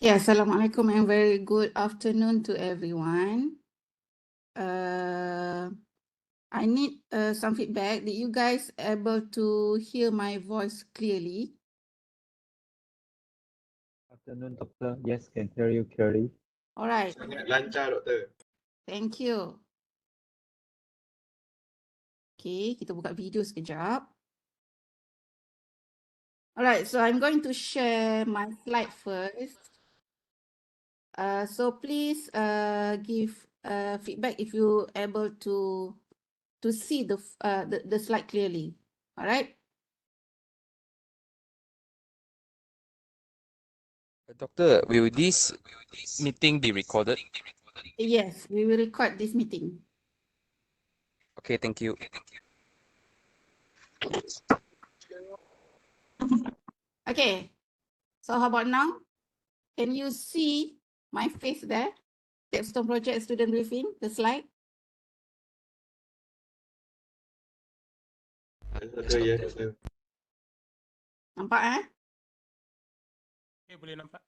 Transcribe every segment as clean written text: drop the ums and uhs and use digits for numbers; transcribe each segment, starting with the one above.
Yeah, Assalamualaikum and very good afternoon to everyone. I need some feedback. Did you guys able to hear my voice clearly? Afternoon, doctor. Yes, can hear you clearly. All right, Sangat lancar, doktor. thank you. Okay, kita buka video sekejap. All right, so I'm going to share my slide first. So please give feedback if you able to see the slide clearly. All right. Doctor, will this meeting be recorded? Yes, we will record this meeting. Okay, thank you. Okay, so how about now? Can you see my face there? Capstone project student briefing, the slide. Doktor, ya, doktor. Nampak eh? Okay, boleh nampak.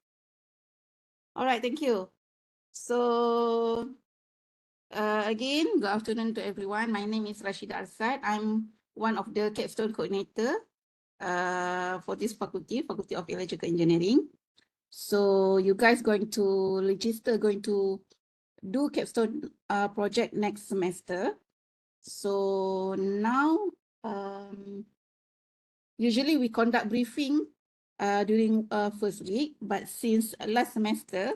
Alright, thank you. So again, good afternoon to everyone. My name is Rashida Arsad. I'm one of the Capstone coordinator for this faculty of Electrical Engineering. So you guys going to register, going to do Capstone project next semester. So now, usually we conduct briefing during first week, but since last semester,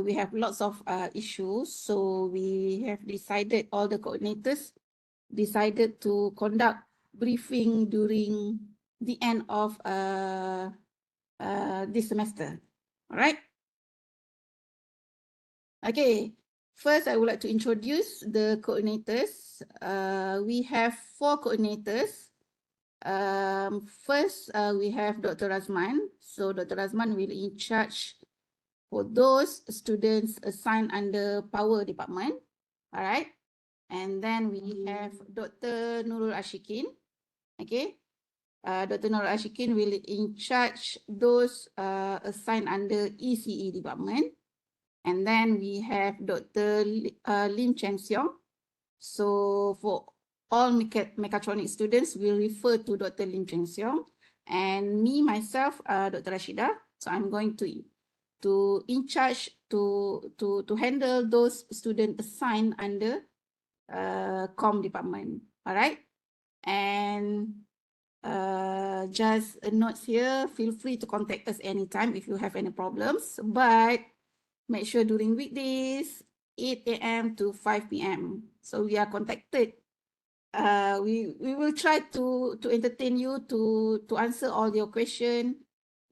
we have lots of issues. So we have decided, all the coordinators decided to conduct briefing during the end of this semester. All right. Okay. First, I would like to introduce the coordinators. We have 4 coordinators. First, we have Dr. Razman. So Dr. Razman will in charge for those students assigned under Power Department. All right. And then we have Dr. Nurul Ashikin. Okay. Dr. Nurul Ashikin will in charge those assigned under ECE Department. And then we have Dr. Lim Chen Siong. So for all mechatronic students, we'll refer to Dr. Lim Chen Siong. And me, myself, Dr. Rashida. So I'm going to in charge to handle those students assigned under Com department. All right. And just a note here, feel free to contact us anytime if you have any problems. But make sure during weekdays, 8 a.m. to 5 p.m. So we are contacted. We will try to entertain you to answer all your question,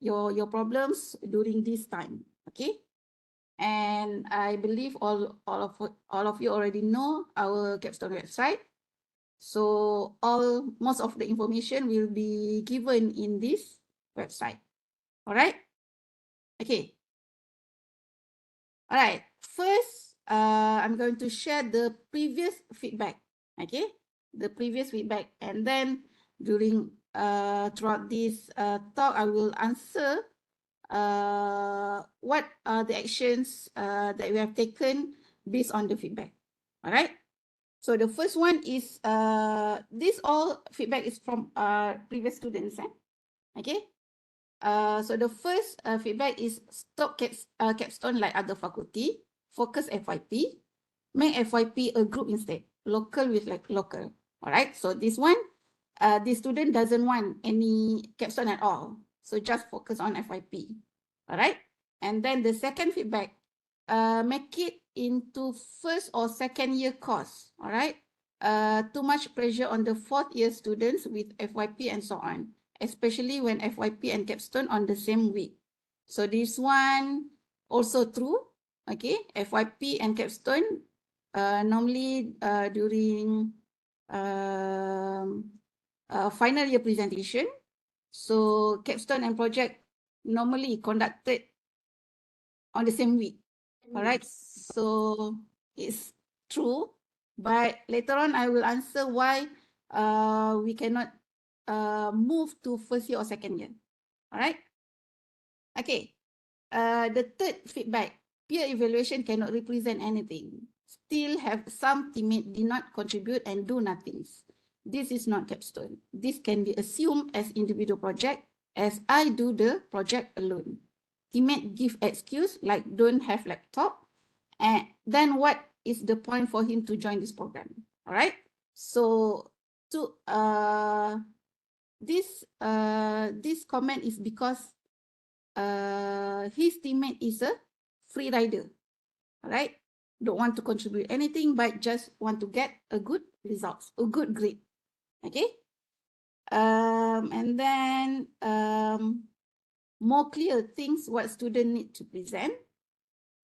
your problems during this time. Okay. And I believe all of you already know our Capstone website. So most of the information will be given in this website. All right. Okay. All right. First, I'm going to share the previous feedback. Okay, the previous feedback, and then during throughout this talk, I will answer what are the actions that we have taken based on the feedback. All right. So the first one is this all feedback is from previous students. Okay. So the first feedback is stop capstone like other faculty, focus FYP, make FYP a group instead, local with like local. All right, so this one, the student doesn't want any capstone at all. So just focus on FYP. All right, and then the second feedback, make it into first or second year course. All right, too much pressure on the fourth year students with FYP and so on, especially when FYP and capstone on the same week. So this one also true. Okay, FYP and capstone normally during final year presentation. So capstone and project normally conducted on the same week. All right, so it's true, but later on I will answer why we cannot move to first year or second year. All right. Okay. The third feedback, peer evaluation cannot represent anything. Still have some teammate did not contribute and do nothing. This is not Capstone. This can be assumed as individual project as I do the project alone. Teammate give excuse like don't have laptop. And then what is the point for him to join this program? All right. So this comment is because his teammate is a free rider, all right? Don't want to contribute anything, but just want to get a good results, a good grade, okay? And then more clear things what student need to present.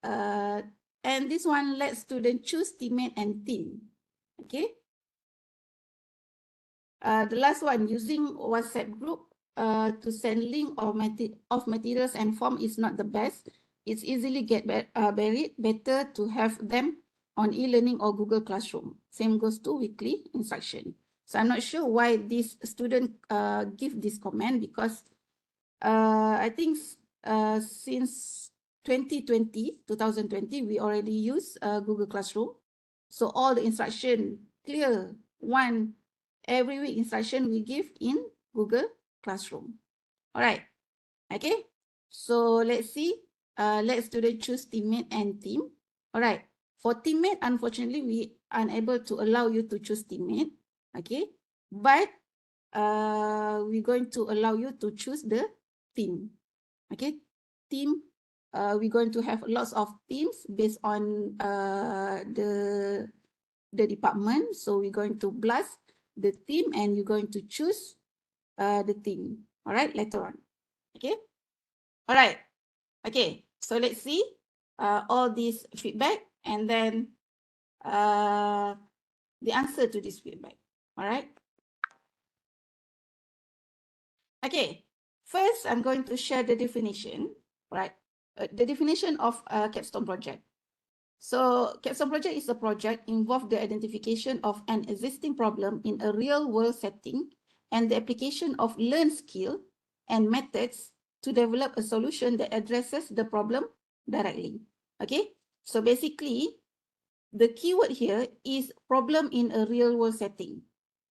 And this one, let student choose teammate and team, okay? The last one, using WhatsApp group to send link of materials and form is not the best. It's easily buried. Better to have them on e-learning or Google Classroom. Same goes to weekly instruction. So I'm not sure why this student give this comment, because I think since 2020, we already use Google Classroom. So all the instruction clear, every week instruction we give in Google Classroom. All right, okay. So let's see, let student choose teammate and team. All right, for teammate, unfortunately, we unable to allow you to choose teammate, okay. But we're going to allow you to choose the team, okay. Team, we're going to have lots of teams based on the department. So we're going to blast the team and you're going to choose the team, all right, later on, okay. All right, okay, so let's see all these feedback and then the answer to this feedback, all right. Okay, first I'm going to share the definition, right? The definition of a Capstone project. So Capstone project is a project involving the identification of an existing problem in a real world setting and the application of learned skill and methods to develop a solution that addresses the problem directly. Okay, so basically the keyword here is problem in a real world setting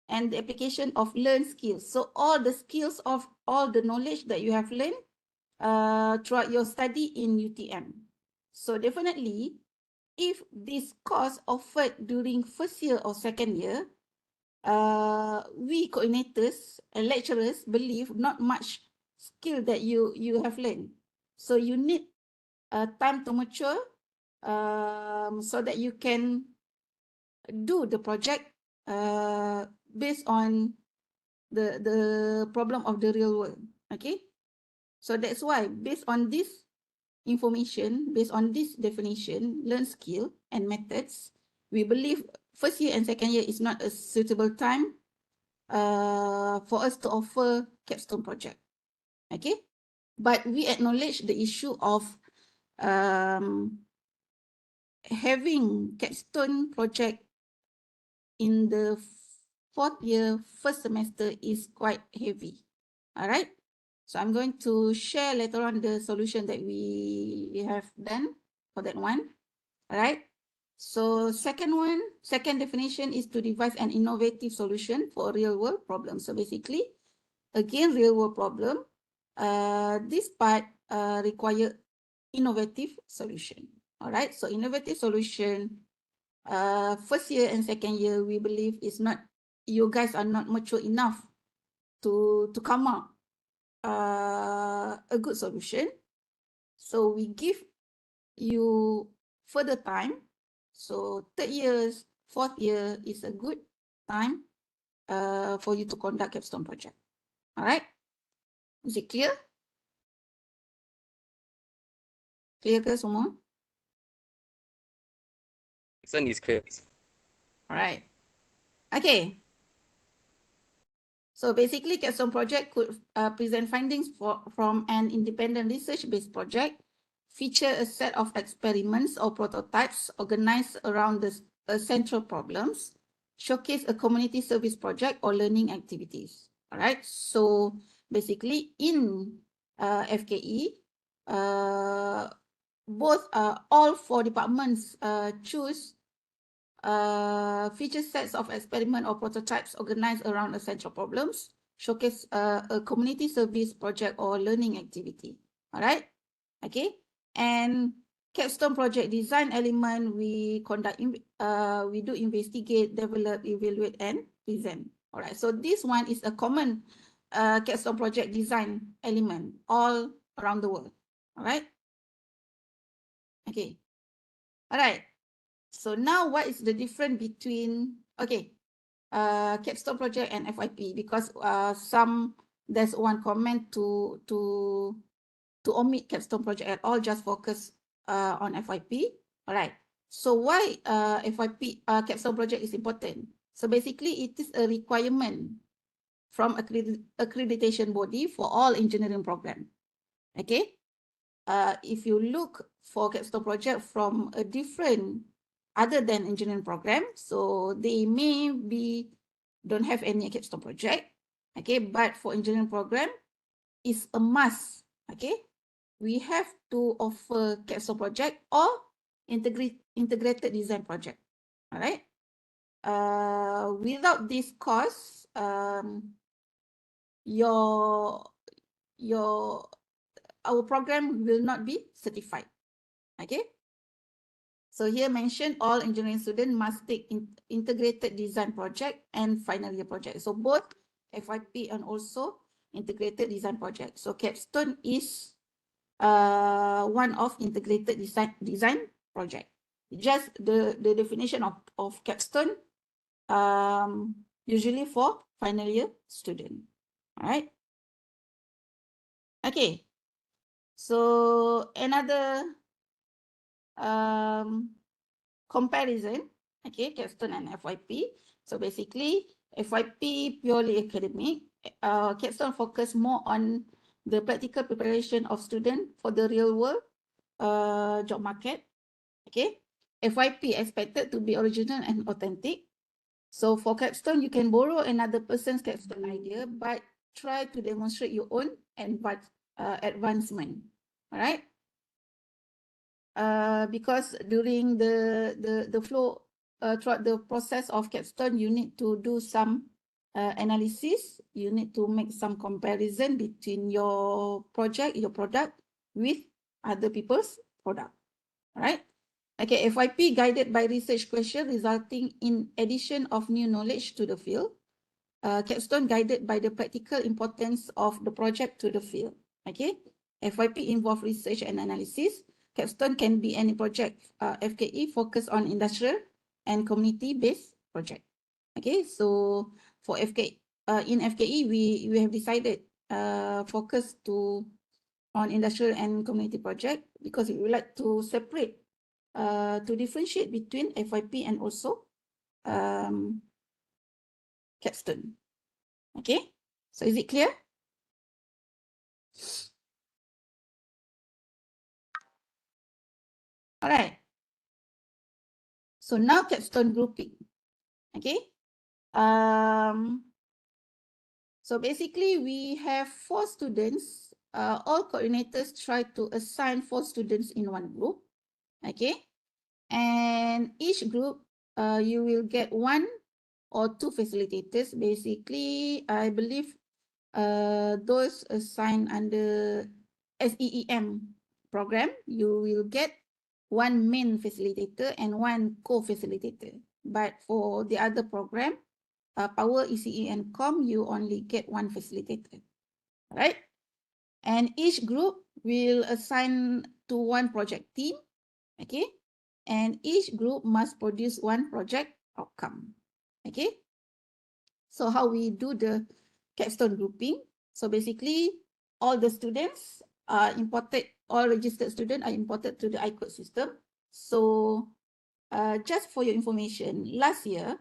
and the application of learned skills. So all the skills of all the knowledge that you have learned throughout your study in UTM. So definitely, if this course offered during first year or second year, we coordinators and lecturers believe not much skill that you have learned. So you need time to mature so that you can do the project based on the problem of the real world, okay. So that's why based on this information, based on this definition, learn skill and methods, we believe first year and second year is not a suitable time for us to offer Capstone project, okay. But we acknowledge the issue of having Capstone project in the fourth year, first semester is quite heavy. All right. So I'm going to share later on the solution that we have done for that one. All right. So second definition is to devise an innovative solution for a real world problem. So basically, again, real world problem. This part require innovative solution. All right. So innovative solution. First year and second year, we believe is not, you guys are not mature enough to come up a good solution. So we give you further time. So third years, fourth year is a good time for you to conduct Capstone project. All right. Is it clear? Clear ke semua? This one is clear. All right. Okay. So basically, Capstone project could present findings from an independent research-based project, feature a set of experiments or prototypes organized around the central problems, showcase a community service project or learning activities. All right. So basically, in FKE, all four departments choose feature sets of experiment or prototypes organized around essential problems, showcase a community service project or learning activity. All right. Okay. And Capstone project design element, we do investigate, develop, evaluate, and present. All right. So this one is a common Capstone project design element all around the world. All right. Okay. All right. So now what is the difference between, Capstone project and FYP? Because there's one comment to omit Capstone project at all, just focus on FYP. All right. So why FYP Capstone project is important? So basically it is a requirement from accreditation body for all engineering program. Okay. If you look for Capstone project from a different other than engineering program, so they don't have any Capstone project. Okay, but for engineering program, it's a must. Okay, we have to offer Capstone project or integrated design project. All right. Without this course, our program will not be certified. Okay. So here mentioned all engineering students must take integrated design project and final year project. So both FYP and also integrated design project. So Capstone is one of integrated design project. Just the definition of Capstone usually for final year student. All right. Okay. So another comparison, okay, Capstone and FYP. So basically, FYP purely academic. Capstone focus more on the practical preparation of students for the real world job market. Okay, FYP expected to be original and authentic. So for Capstone, you can borrow another person's Capstone idea, but try to demonstrate your own advancement. All right. Because during the flow throughout the process of Capstone, you need to do some analysis. You need to make some comparison between your project, your product with other people's product. All right. Okay, FYP guided by research question resulting in addition of new knowledge to the field. Capstone guided by the practical importance of the project to the field. Okay, FYP involve research and analysis. Capstone can be any project. FKE focus on industrial and community-based project. Okay, so for in FKE, we have decided focus on industrial and community project because we would like to separate, to differentiate between FYP and also Capstone. Okay, so is it clear? All right. So now Capstone grouping. Okay. So basically we have 4 students. All coordinators try to assign 4 students in one group. Okay. And each group, you will get 1 or 2 facilitators. Basically, I believe those assigned under SEEM program, you will get 1 main facilitator and 1 co-facilitator. But for the other program, Power, ECE, and Com, you only get 1 facilitator. Right? And each group will assign to 1 project team. Okay? And each group must produce 1 project outcome. Okay? So how we do the Capstone grouping? So basically, all the students are imported, all registered students are imported to the iCode system. So just for your information, last year,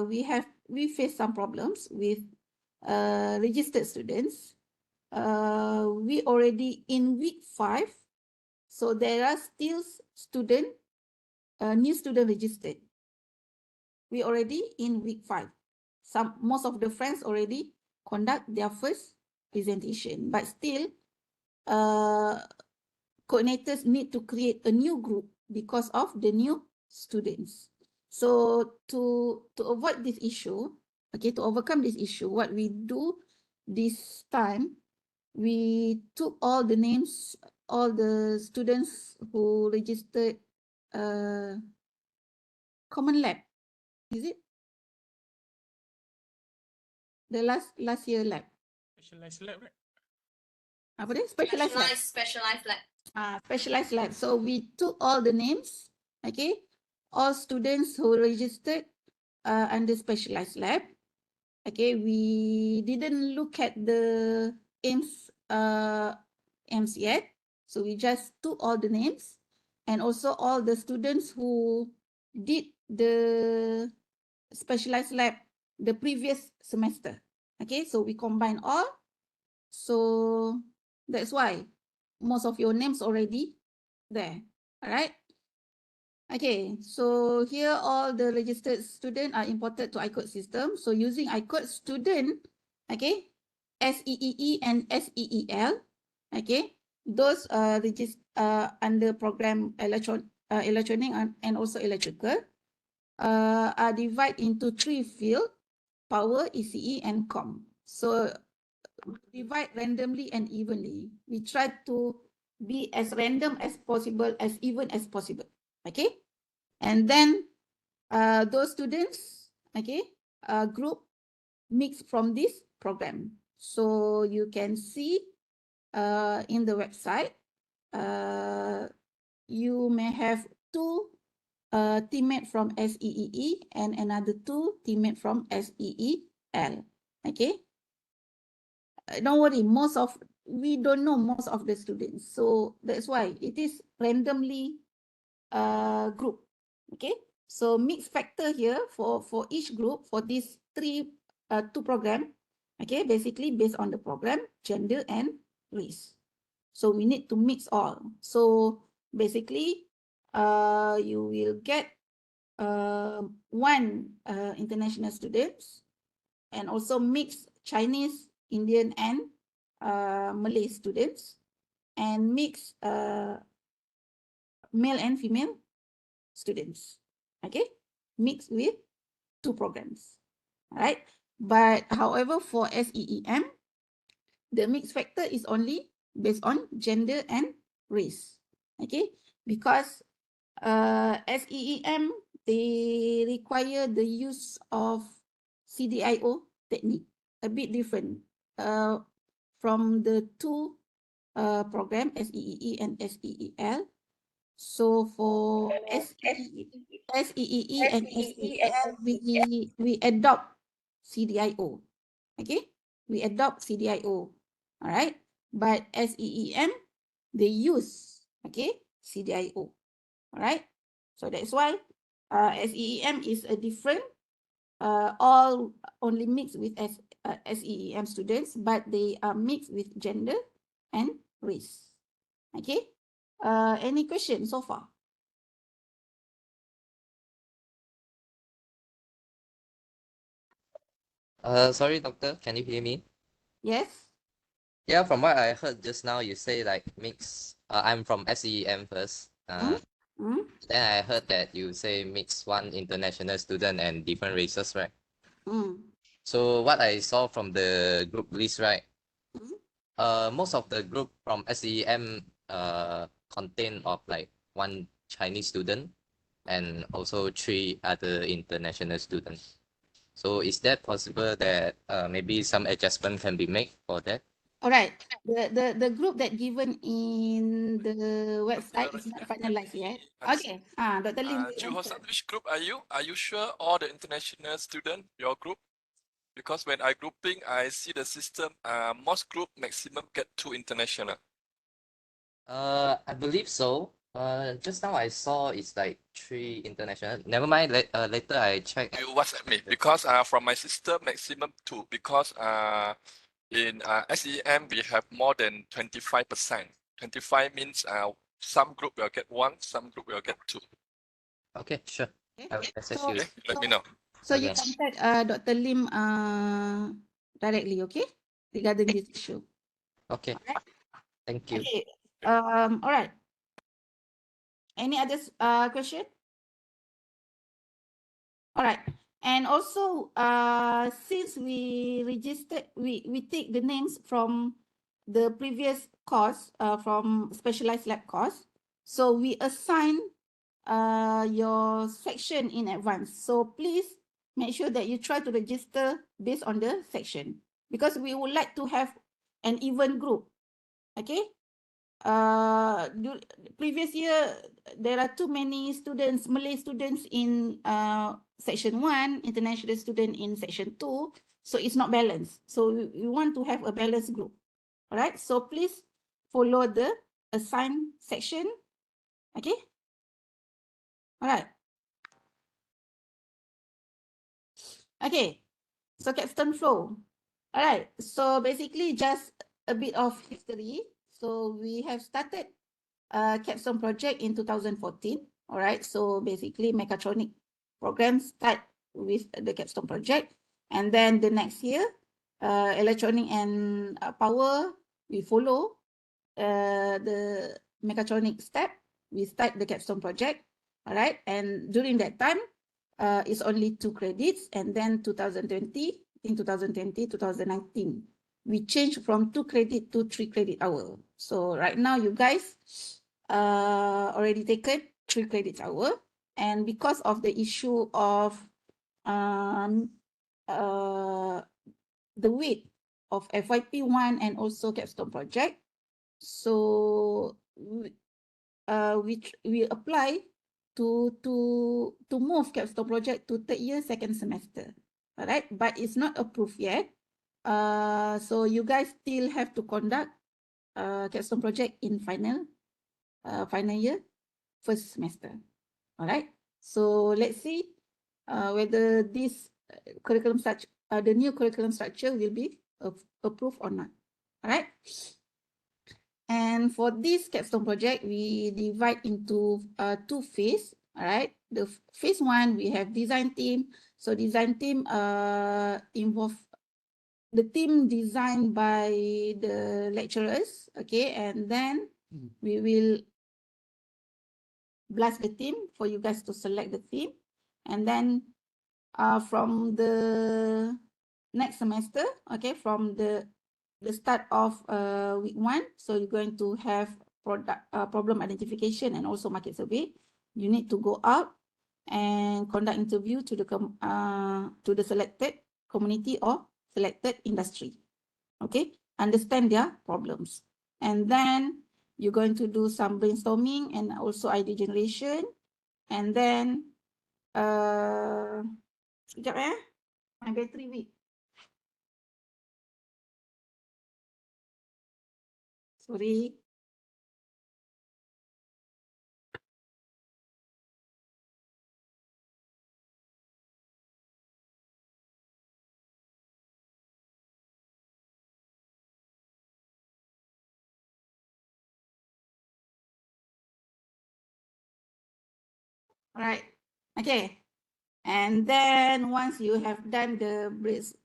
we faced some problems with registered students. We already in week 5, so there are still new student registered. We already in week 5. Most of the friends already conduct their first presentation, but still coordinators need to create a new group because of the new students. So to avoid this issue, okay, to overcome this issue, what we do this time, we took all the names, all the students who registered common lab. Is it? The last year lab. Specialized lab, right? Apa dia? Specialized lab. Specialized lab. Specialized lab. So we took all the names, okay, all students who registered under specialized lab. Okay, we didn't look at the aims yet. So we just took all the names and also all the students who did the specialized lab the previous semester. Okay, so we combine all. So that's why most of your names already there. All right. Okay, so here all the registered students are imported to iCode system. So using iCode student, okay, SEEE and SEEL, okay, those under program electronic and also electrical are divided into 3 fields: power, ECE, and com. So divide randomly and evenly. We try to be as random as possible, as even as possible. Okay, and then those students, okay, group mixed from this program. So you can see in the website, you may have 2 teammate from SEEE and another 2 teammate from SEEL. Okay, don't worry, we don't know most of the students, so that's why it is randomly group. Okay, so mix factor here for each group for these 2 program. Okay, basically based on the program, gender and race. So we need to mix all. So basically you will get 1 international students and also mix Chinese, Indian, and Malay students, and mix male and female students. Okay, mixed with 2 programs. All right, but however for SEEM, the mix factor is only based on gender and race. Okay, because SEEM, they require the use of CDIO technique, a bit different from the 2 program, SEEE and SEEL. So for SEEE and SEEL, we adopt CDIO. Okay, we adopt CDIO. All right, but SEEM, they use, okay, CDIO. All right, so that's why SEEM is a different, all only mixed with SEEM students, but they are mixed with gender and race. Okay, any questions so far? Sorry, doctor, can you hear me? Yes. Yeah, from what I heard just now, you say like mix. I'm from SEM first. Mm? Then I heard that you say mix 1 international student and different races, right? Mm. So what I saw from the group list, right? Mm. Most of the group from SEM contain of like 1 Chinese student and also 3 other international students. So is that possible that maybe some adjustment can be made for that? All right. The group that given in the website is not finalized yet. Okay. Dr. Lim. will Ju answer. Hosan, which group are you? Are you sure all the international student, your group? Because when I grouping, I see the system, most group maximum get 2 international. I believe so. Just now I saw it's like 3 international. Never mind. Later I check. You WhatsApp me because from my system maximum 2 because in SEM we have more than 25%. 25 means some group will get 1, some group will get 2. Okay, sure. Okay. I will message So, you. Okay, let me know. so you Okay. contact Dr. Lim directly, okay, regarding this issue. Okay. All right. Thank you. Okay. All right. Any other question? All right. And also, since we registered, we take the names from the previous course, from specialized lab course. So we assign your section in advance. So please make sure that you try to register based on the section, because we would like to have an even group. Okay. Previous year, there are too many students, Malay students in section 1, international student in section 2. So it's not balanced. So we want to have a balanced group. All right. So please follow the assigned section. Okay. All right. Okay. So Capstone flow. All right. So basically just a bit of history. So we have started Capstone project in 2014. All right. So basically mechatronic programs start with the Capstone project. And then the next year, electronic and power, we follow the mechatronic step. We start the Capstone project. All right. And during that time, it's only 2 credits. And then 2020, 2019, we changed from 2 credit to 3 credit hour. So right now, you guys already taken 3 credits hour. And because of the issue of the weight of FYP1 and also Capstone project, so we apply to move Capstone project to 3rd year, 2nd semester. All right, but it's not approved yet. So you guys still have to conduct Capstone project in final year, 1st semester. All right. So let's see whether this curriculum structure, the new curriculum structure will be approved or not. All right. And for this Capstone project, we divide into 2 phases. All right. The phase 1, we have design team. So design team involve the team designed by the lecturers. Okay. And then we will blast the team for you guys to select the team. And then from the next semester, okay, from the start of week 1, so you're going to have problem identification and also market survey. You need to go out and conduct interview to the selected community or selected industry. Okay, understand their problems. And then you're going to do some brainstorming and also idea generation. And then sekejap my battery weak. Sorry. Right. Okay. And then once you have done the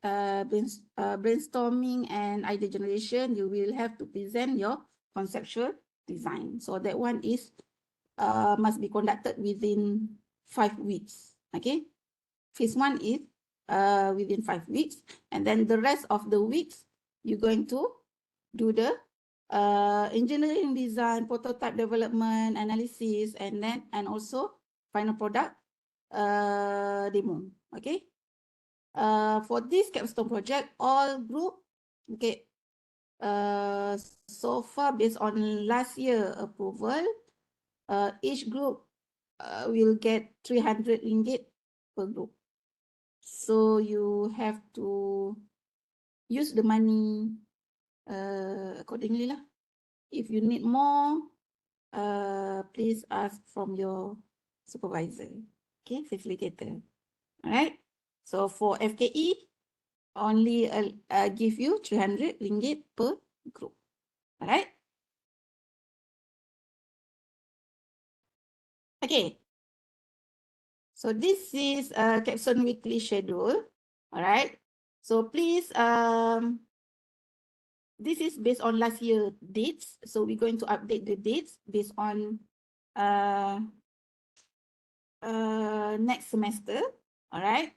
brainstorming and idea generation, you will have to present your conceptual design. So that one is must be conducted within 5 weeks. Okay. Phase 1 is within 5 weeks. And then the rest of the weeks, you're going to do the engineering design, prototype development, analysis, and also final product demo. Okay. For this Capstone project, all group, okay, so far based on last year approval, each group will get 300 ringgit per group. So you have to use the money accordingly lah. If you need more, please ask from your supervisor, okay, facilitator. All right. So for FKE, only give you 300 ringgit per group. All right. Okay. So this is Capstone weekly schedule. All right. So please this is based on last year dates. So we're going to update the dates based on next semester. All right.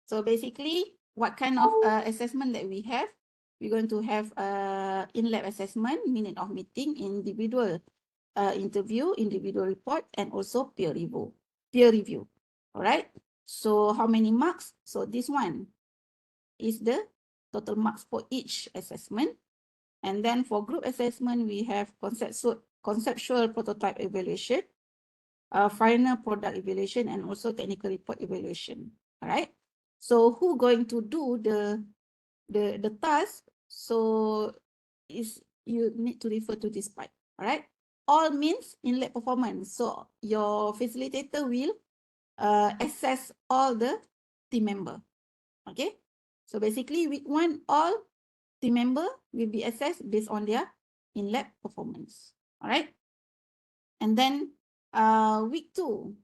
So basically, what kind of assessment that we have? We're going to have in-lab assessment, minute of meeting, individual interview, individual report, and also peer review. Peer review. All right. So how many marks? So this one is the total marks for each assessment. And then for group assessment, we have conceptual prototype evaluation, final product evaluation, and also technical report evaluation. All right. So who going to do the task? So is you need to refer to this part. All right. All means in-lab performance. So your facilitator will assess all the team member. Okay. So basically, week 1, all team member will be assessed based on their in-lab performance. All right. And then week 2,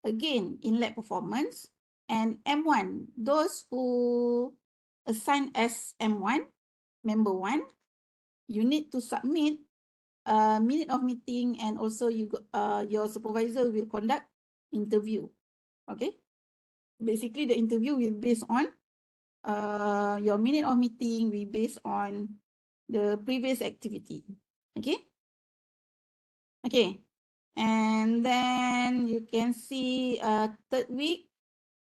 again, in-lab performance. And M1, those who assigned as M1, member 1, you need to submit a minute of meeting, and also your supervisor will conduct interview. Okay. Basically, the interview will based on your minute of meeting will based on the previous activity. Okay. Okay. And then you can see third week,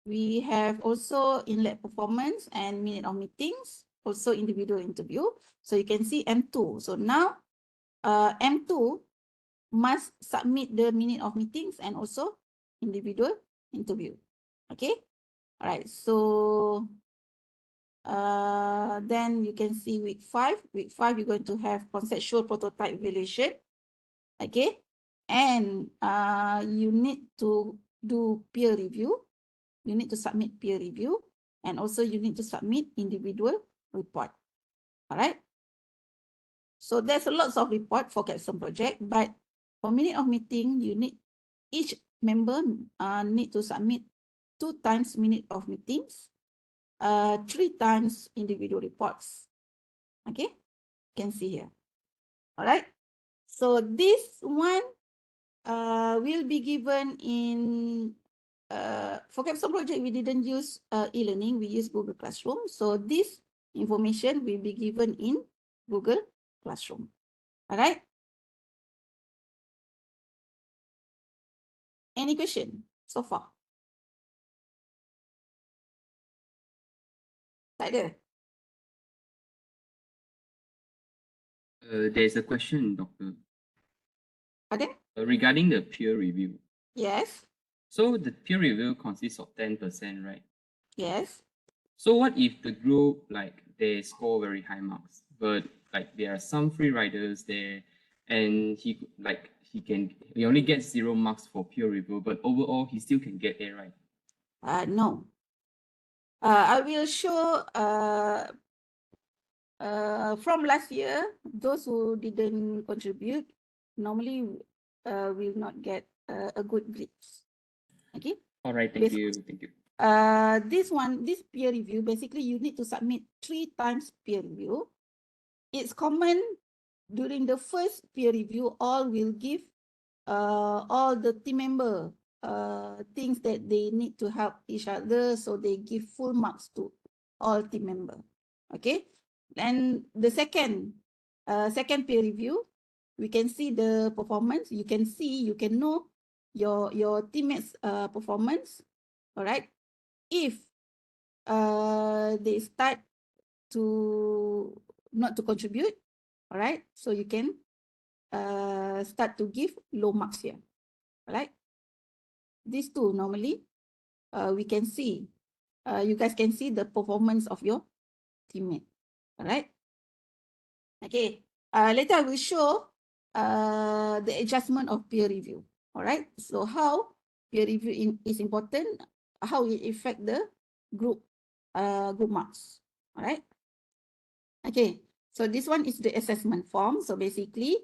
we have also in-lab performance and minute of meetings, also individual interview. So you can see M2. So now M2 must submit the minute of meetings and also individual interview. Okay. All right. So then you can see week 5. Week 5, you're going to have conceptual prototype evaluation. Okay. And you need to do peer review. You need to submit peer review. And also you need to submit individual report. All right. So there's a lots of report for Capstone project, but for minute of meeting, you need each member need to submit 2 times minute of meetings, 3 times individual reports. Okay, you can see here. All right. So this one will be given in for Capstone project. We didn't use e-learning. We use Google Classroom. So this information will be given in Google Classroom. All right. Any question so far? Tak ada. There's a question, Doctor, Ada? regarding the peer review. Yes. So the peer review consists of 10%, right? Yes. So what if the group, like, they score very high marks, but like there are some free riders there, and he only gets 0 marks for peer review, but overall he still can get A, right? No. I will show from last year, those who didn't contribute normally will not get a good grades. Okay. All right, thank you. This peer review, basically you need to submit 3 times peer review. It's common during the first peer review, all will give all the team member things that they need to help each other, so they give full marks to all team member. Okay. And the second peer review, we can see the performance. You can know your teammates performance. All right. If they start to not to contribute, all right, so you can start to give low marks here. All right. These two normally we can see, you guys can see the performance of your teammate. All right. Okay. Later I will show the adjustment of peer review. All right. So how peer review is important, how it affect the group marks. All right. Okay. So this one is the assessment form. So basically,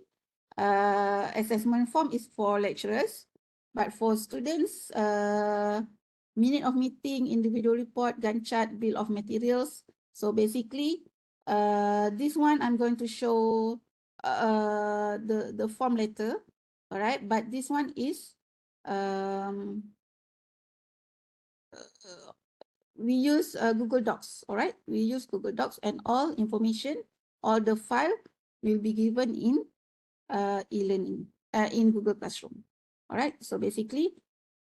assessment form is for lecturers, but for students, minute of meeting, individual report, Gantt chart, bill of materials. So basically, this one I'm going to show the form later. All right, but this one is we use Google Docs. All right, we use Google Docs, and all information, all the file will be given in e-learning in Google Classroom. All right, so basically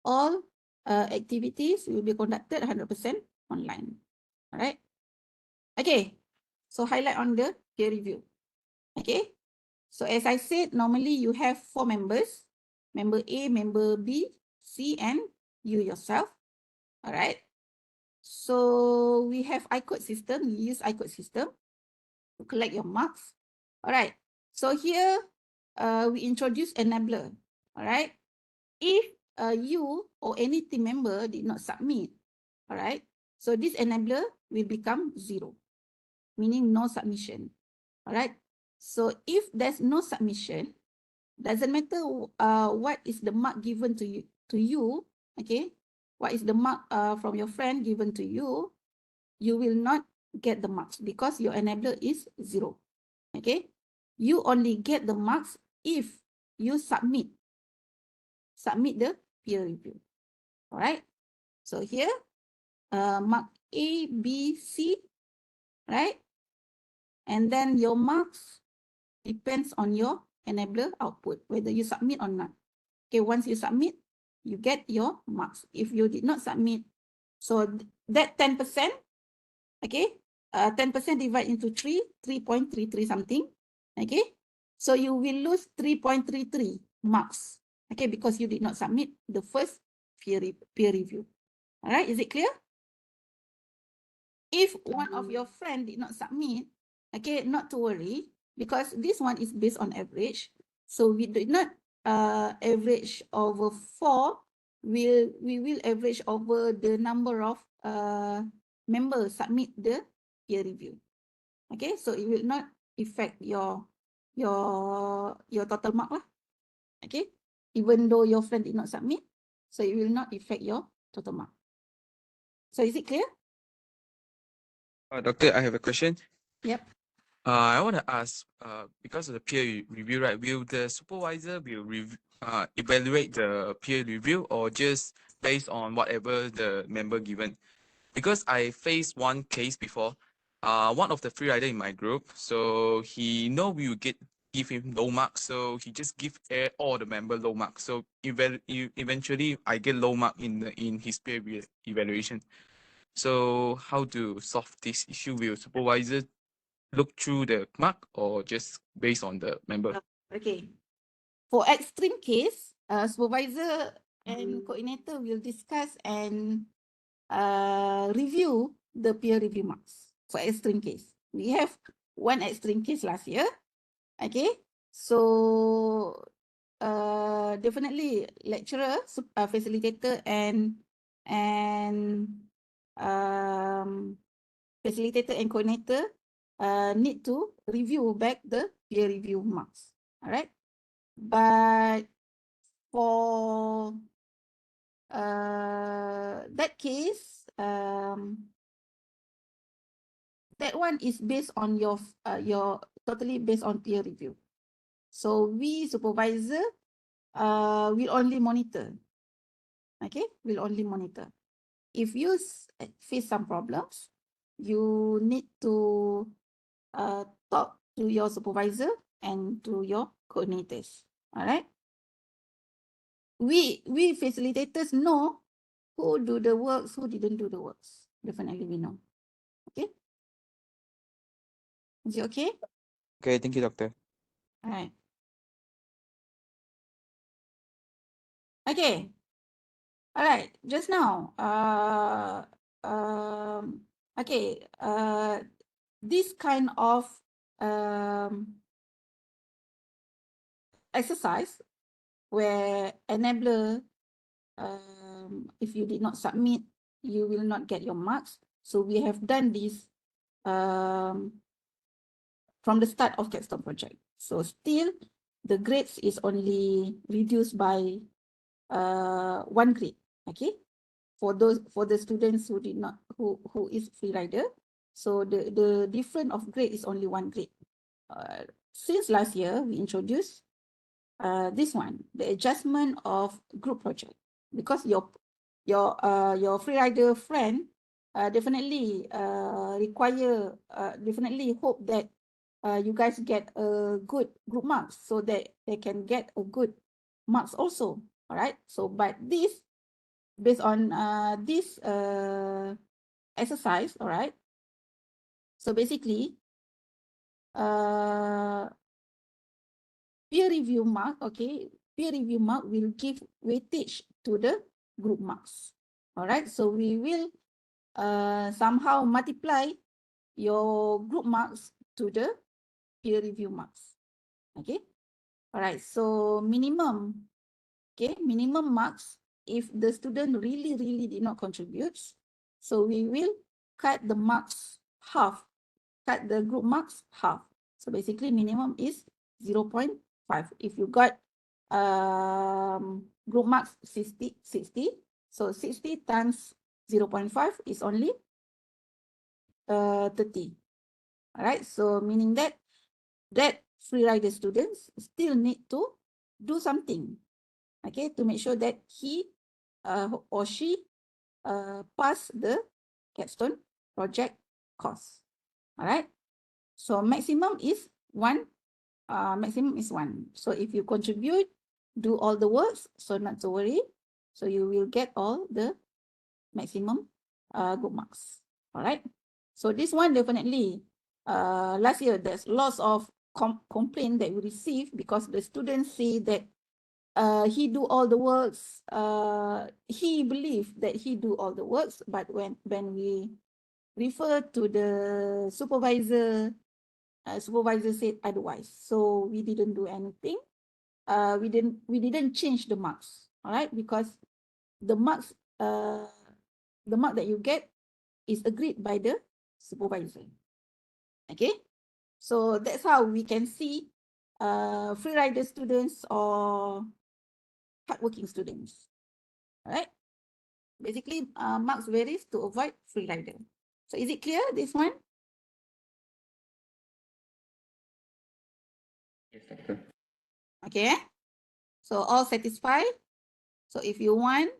all activities will be conducted 100% online. All right. Okay, so highlight on the peer review. Okay, so as I said, normally you have 4 members, member A, member B, C, and you yourself. All right. So we have iCode system. We use iCode system to collect your marks. All right. So here we introduce enabler. All right. If you or any team member did not submit, all right, so this enabler will become 0, meaning no submission. All right. So if there's no submission, doesn't matter what is the mark given to you, okay? What is the mark from your friend given to you, you will not get the marks because your enabler is 0. Okay? You only get the marks if you submit the peer review. All right? So here, mark A, B, C, right? And then your marks depends on your enabler output, whether you submit or not. Okay, once you submit, you get your marks. If you did not submit, so that 10%, okay, 10% divided into 3.33 something, okay? So you will lose 3.33 marks, okay, because you did not submit the first peer review. All right, is it clear? If one of your friend did not submit, okay, not to worry, because this one is based on average. So we did not average over 4. We will average over the number of members submit the peer review. Okay, so it will not affect your total mark lah. Okay, even though your friend did not submit, so it will not affect your total mark. So is it clear? Doctor, I have a question. Yep. I want to ask, because of the peer review, right? Will the supervisor evaluate the peer review or just based on whatever the member given? Because I faced one case before. One of the free rider in my group, so he know we will give him low marks, so he just give all the member low marks. So eventually, I get low mark in his peer evaluation. So how to solve this issue? Will supervisor look through the mark or just based on the member? Okay. For extreme case, supervisor and coordinator will discuss and review the peer review marks for extreme case. We have one extreme case last year. Okay. So definitely lecturer, facilitator and facilitator and coordinator need to review back the peer review marks. All right. But for that case, that one is based on your totally based on peer review. So we supervisor will only monitor. Okay, will only monitor. If you face some problems, you need to talk to your supervisor and to your coordinators. All right. We facilitators know who do the works, who didn't do the works. Definitely we know. Okay. Is it okay? Okay, thank you, doctor. All right. Okay. All right. Just now, okay. This kind of exercise where enabler, if you did not submit, you will not get your marks. So we have done this from the start of Capstone project. So still, the grades is only reduced by 1 grade. Okay, for the students who did not who is free rider. So the difference of grade is only 1 grade. Since last year, we introduced this one, the adjustment of group project, because your free rider friend definitely definitely hope that you guys get a good group marks so that they can get a good marks also. All right. So, but this based on this exercise, all right. So basically, peer review mark, okay, peer review mark will give weightage to the group marks. All right, so we will somehow multiply your group marks to the peer review marks. Okay, all right, so minimum, okay, minimum marks if the student really did not contribute. So we will cut the marks half, cut the group marks half. So basically minimum is 0.5. If you got group marks 60, so 60 times 0.5 is only 30. All right, so meaning that free rider students still need to do something, okay, to make sure that he or she pass the capstone project course. All right, so maximum is 1. Maximum is 1. So if you contribute, do all the works, so not to worry. So you will get all the maximum good marks. All right. So this one definitely, last year there's lots of complaint that we received because the students say that he do all the works. He believed that he do all the works, but when we refer to the supervisor, supervisor said otherwise. So we didn't do anything. We didn't change the marks. All right, because the mark that you get is agreed by the supervisor. Okay, so that's how we can see free rider students or hardworking students. All right, basically marks varies to avoid free rider. So is it clear, this one? Yes, doctor. Okay, so all satisfied. So if you want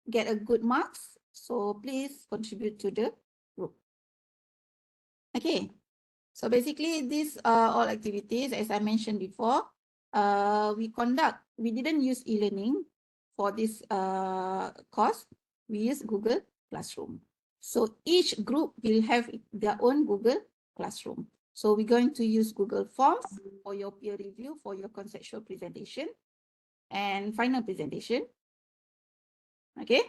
get a good marks, so please contribute to the group. Okay, so basically these are all activities as I mentioned before. We didn't use e-learning for this course. We use Google Classroom. So each group will have their own Google Classroom. So we're going to use Google Forms for your peer review, for your conceptual presentation and final presentation. Okay.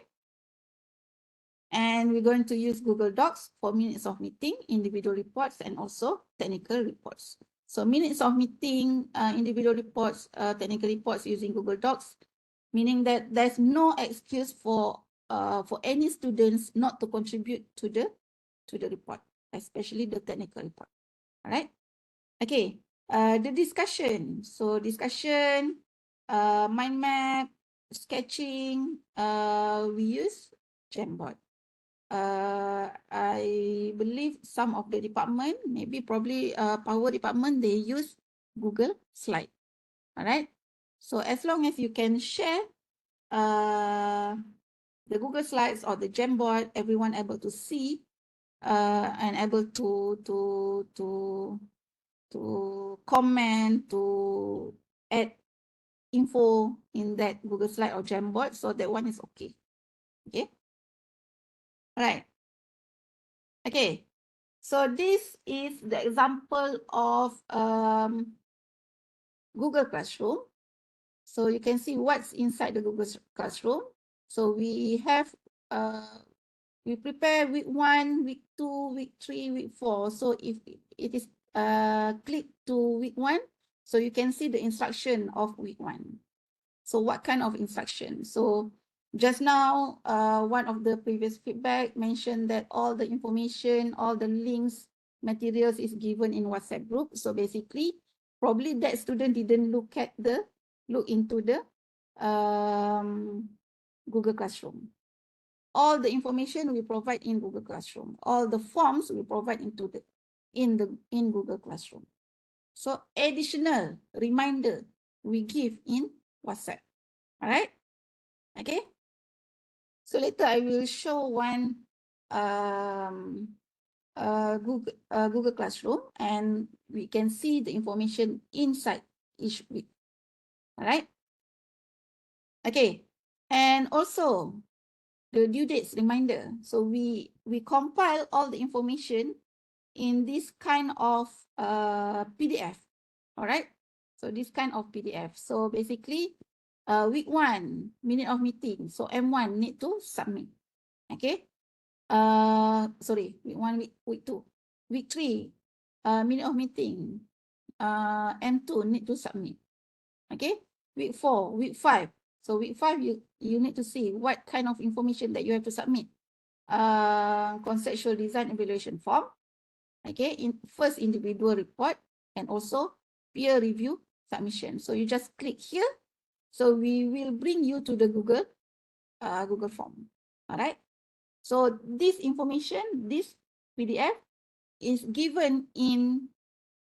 And we're going to use Google Docs for minutes of meeting, individual reports, and also technical reports. So minutes of meeting, individual reports, technical reports using Google Docs, meaning that there's no excuse for any students not to contribute to the report, especially the technical report. All right. Okay. The discussion. So discussion, mind map, sketching. We use Jamboard. I believe some of the department, maybe probably power department, they use Google Slide. All right. So as long as you can share the Google Slides or the Jamboard, everyone able to see and able to comment, to add info in that Google Slide or Jamboard, so that one is okay. Okay. All right. Okay. So this is the example of Google Classroom. So you can see what's inside the Google Classroom. So we have we prepare week 1, week 2, week 3, week 4. So if it is click to week 1, so you can see the instruction of week 1. So what kind of instruction? So just now, one of the previous feedback mentioned that all the information, all the links, materials is given in WhatsApp group. So basically, probably that student didn't look into the Google Classroom. all the information we provide in Google Classroom. All the forms we provide in Google Classroom. So additional reminder we give in WhatsApp. All right. Okay. So later I will show one Google Classroom, and we can see the information inside each week. All right. Okay. And also the due dates reminder. So we compile all the information in this kind of PDF. All right. So this kind of PDF. So basically, week 1, minute of meeting. So M1 need to submit. Okay. Sorry, week 1, week 2. Week 3, minute of meeting. M2 need to submit. Okay. Week 4, week 5. So week 5, you need to see what kind of information that you have to submit. Conceptual design evaluation form. Okay, first individual report, and also peer review submission. So you just click here. So we will bring you to the Google form. All right. So this information, this PDF is given in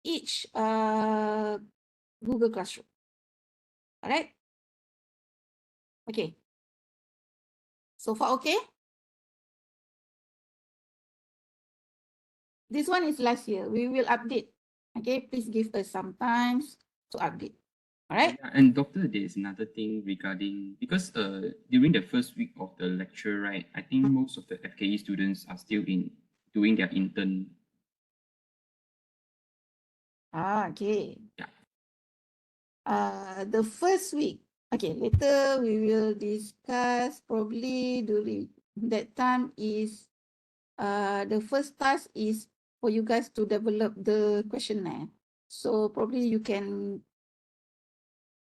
each Google Classroom. All right. Okay. So far, okay. This one is last year. We will update. Okay, please give us some time to update. All right. Yeah, and doctor, there's another thing regarding, because during the first week of the lecture, right, I think most of the FKE students are still doing their intern. Okay. Yeah. The first week. Okay, later we will discuss probably during that time is the first task is for you guys to develop the questionnaire. So probably you can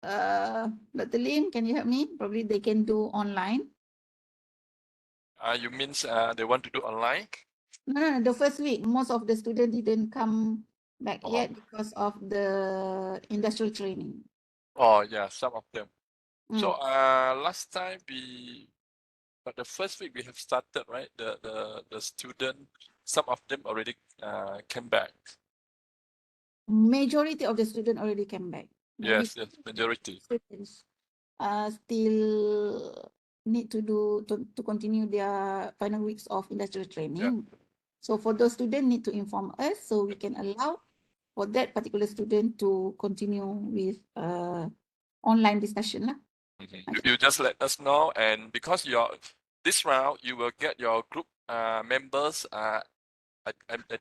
Dr. Lim, can you help me? Probably they can do online. You means they want to do online? No, the first week, most of the students didn't come back Oh. yet because of the industrial training. Oh yeah, some of them. Mm. So last time but the first week we have started, right? The student, some of them already came back. Majority of the students already came back. Maybe Yes, majority. students still need to continue their final weeks of industrial training. So for those students need to inform us so we can allow for that particular student to continue with online discussion lah. You just let us know, and because this round you will get your group members. I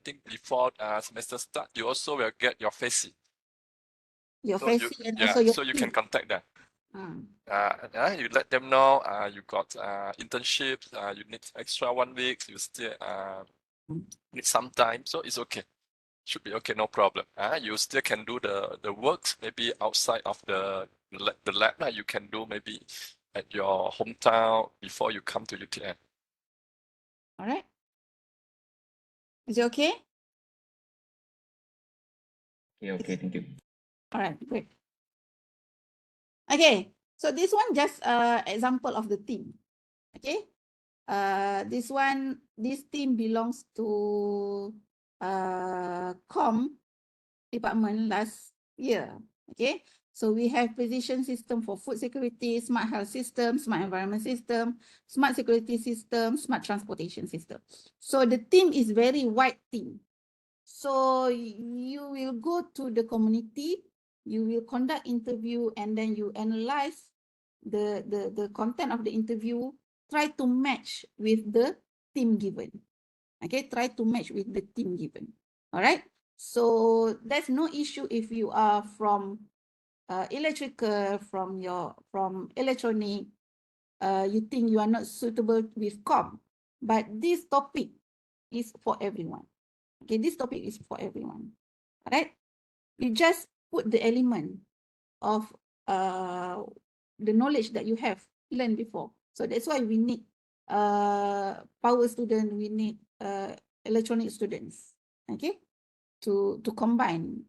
think before semester start, you also will get your FACI. Your So FACI and also your so you can team. contact them. You let them know you got internships, you need extra 1 week, you still need some time, so it's okay. Should be okay, no problem. You still can do the works maybe outside of the lab. You can do maybe at your hometown before you come to UTM. All right. Is it okay? Okay, thank you. All right, great. Okay, so this one just example of the team. Okay, this team belongs to com department last year. Okay, so we have precision system for food security, smart health system, smart environment system, smart security system, smart transportation system. So the team is very wide team. So you will go to the community, you will conduct interview, and then you analyze the content of the interview, try to match with the team given. Okay, try to match with the team given. All right. So there's no issue if you are from electrical, from electronic, you think you are not suitable with com, but this topic is for everyone. Okay, this topic is for everyone. All right. You just put the element of the knowledge that you have learned before. So that's why we need power student, we need electronic students, okay, to combine,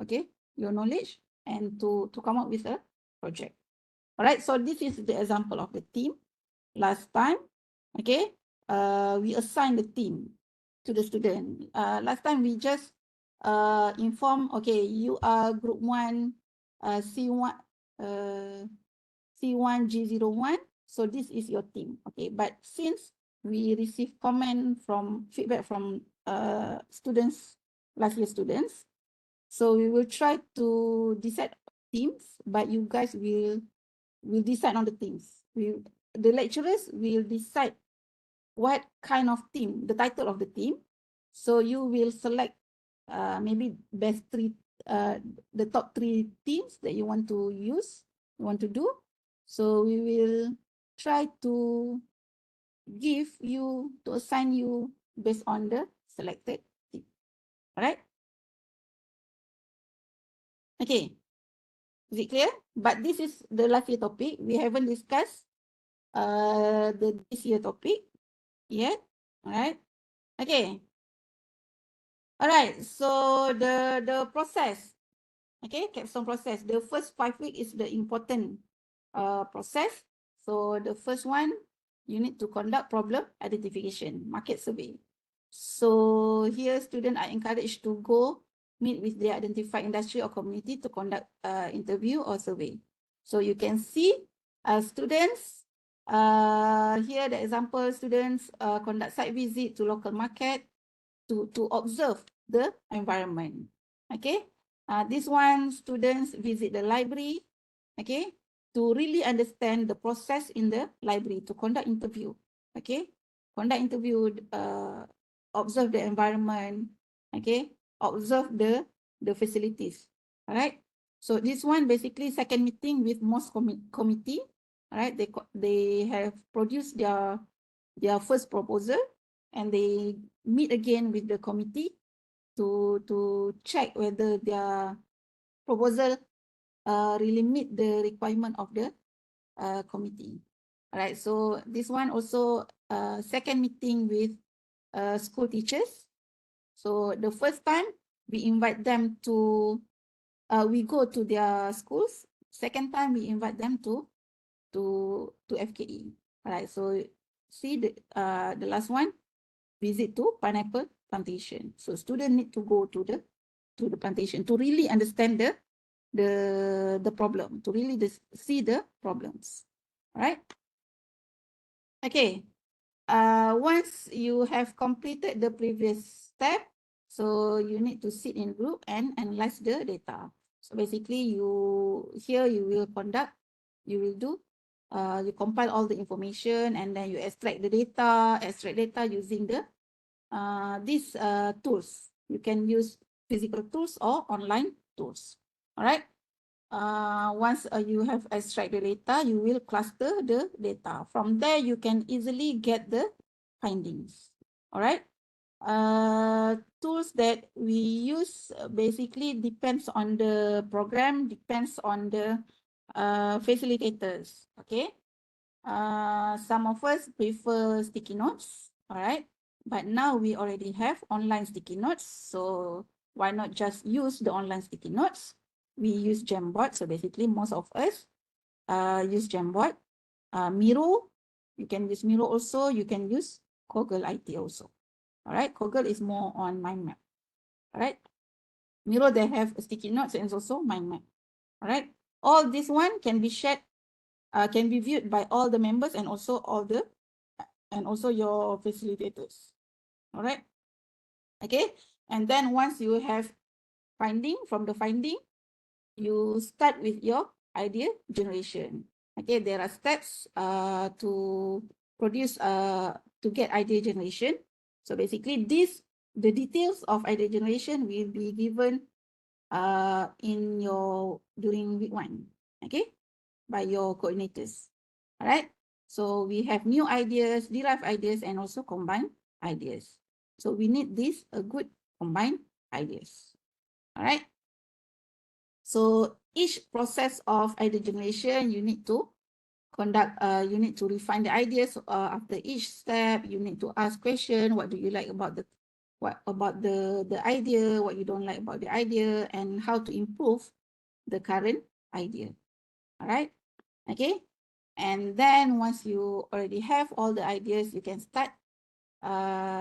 okay, your knowledge and to come up with a project. All right, so this is the example of the team last time. Okay, we assign the team to the student. Last time we just inform, okay, you are group 1, C1, C1 G01. So this is your team. Okay, but since we receive feedback from students, last year students, so we will try to decide teams, but you guys will decide on the teams. The lecturers will decide what kind of team, the title of the team. So you will select maybe the top 3 teams that you want to use, you want to do. So we will try to assign you based on the selected team. All right? Okay. Is it clear? But this is the last year topic. We haven't discussed this year topic yet. All right. Okay. All right. So the process. Okay, capstone process. The first 5 weeks is the important process. So the first one, you need to conduct problem identification, market survey. So here students are encouraged to go meet with their identified industry or community to conduct interview or survey. So you can see students, here the example, students conduct site visit to local market to observe the environment. Okay, this one, students visit the library, okay, to really understand the process in the library, to conduct interview, okay, conduct interview, observe the environment, okay, observe the facilities. All right, so this one basically second meeting with most committee. All right, they have produced their first proposal, and they meet again with the committee to check whether their proposal really meet the requirement of the committee. All right, so this one also second meeting with school teachers. So the first time we invite them to, we go to their schools. Second time we invite them to FKE. All right, so see the last one, visit to pineapple plantation. So students need to go to the plantation to really understand the problem, to really see the problems. All right. Okay. Once you have completed the previous step, so you need to sit in group and analyze the data. So basically, you will do, you compile all the information, and then you extract data using these tools. You can use physical tools or online tools. All right. Once you have extract the data, you will cluster the data. From there, you can easily get the findings. All right. Tools that we use basically depends on the program, depends on the facilitators. Okay. Some of us prefer sticky notes. All right. But now we already have online sticky notes. So why not just use the online sticky notes? We use Jamboard. So basically most of us use Jamboard. Miro, you can use Miro also. You can use Google IT also. All right. Google is more on mind map. All right. Miro, they have sticky notes and also mind map. All right. All this one can be shared, can be viewed by all the members and also your facilitators. All right. Okay. And then once you have finding, you start with your idea generation. Okay. There are steps to produce, to get idea generation. So basically the details of idea generation will be given during week 1. Okay. By your coordinators. All right. So we have new ideas, derived ideas, and also combined ideas. So we need a good combined ideas. All right. So each process of idea generation, you need to conduct, you need to refine the ideas after each step. You need to ask question, what do you like about the idea, what you don't like about the idea, and how to improve the current idea. All right. Okay. And then once you already have all the ideas, you can start